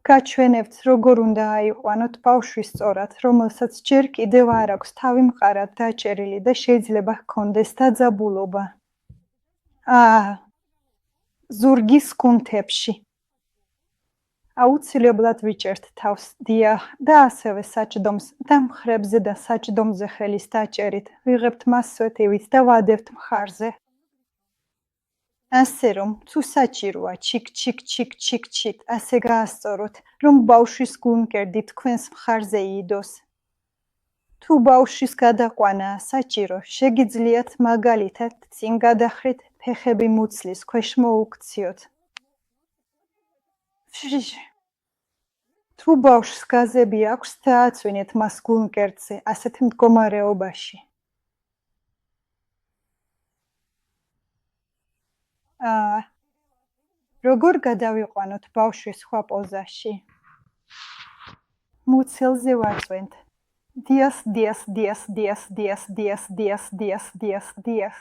გაჩვენებთ, როგორ უნდა აიყვანოთ ბავშვი სწორად, რომელსაც ჯერ კიდევ არ აქვს თავი მყარად დაჭერილი და შეიძლება ჰქონდეს დაძაბულობა. ზურგის კუნთებში. აუცილებლად ვიჭერთ თავს, დიახ, და ასევე საჭდომს და მხრებზე და საჭდომზე ხელის დაჭერით, ვიღებთ მასვეთივით და ვადებთ მხარზე. ასე რომ, თუ საჭიროა ჩიკ-ჩიკ-ჩიკ-ჩიკ-ჩიკ, ასე გაასწოროთ, რომ ბავშვის გულმკერდი თქვენს მხარზე იიდოს. თუ ბავშვის გადაყვანაა საჭირო, შეგიძლიათ მაგალითად წინ გადახრით, ფეხები მუცლის ქვეშ მოუქციოთ. თუ ბავშვს გაზები აქვს, დააწვინეთ მას გულმკერდზე, ასეთ მდგომარეობაში. როგორ გადავიყვანოთ ბავშვი სხვა პოზაში? მუცელზე ვაწვენთ. დიას, დიას, დიას, დიას, დიას, დიას, დიას, დიას, დიას, დიას.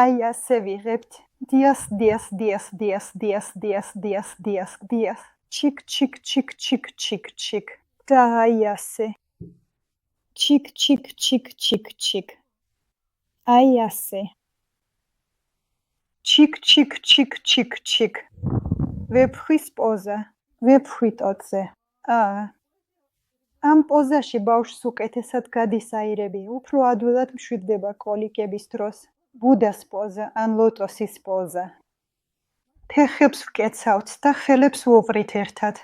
აი ასე ვიღებთ. დიას, დიას, დიას, დიას, დიას, დიას, დიას, დიას, დიას. ჩიკ, ჩიკ, ჩიკ, ჩიკ, ჩიკ, ჩიკ. და აი ასე. ჩიკ, ჩიკ, ჩიკ, ჩიკ, ჩიკ. აი ასე. ჩიკ, ჩიკ, ჩიკ, ჩიკ, ჩიკ. ვეფხვის პოზა. ვეფხვი ტოტზე. ამ პოზაში ბავშვს უკეთესად გადის აირები, უფრო ადვილად მშვიდდება კოლიკების დროს. ბუდას პოზა ან ლოტოსის პოზა. ფეხებს ვკეცავთ და ხელებს ვუყრით ერთად.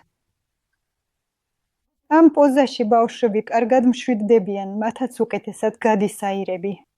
ამ პოზაში ბავშვები კარგად მშვიდდებიან, მათაც უკეთესად გადის აირები.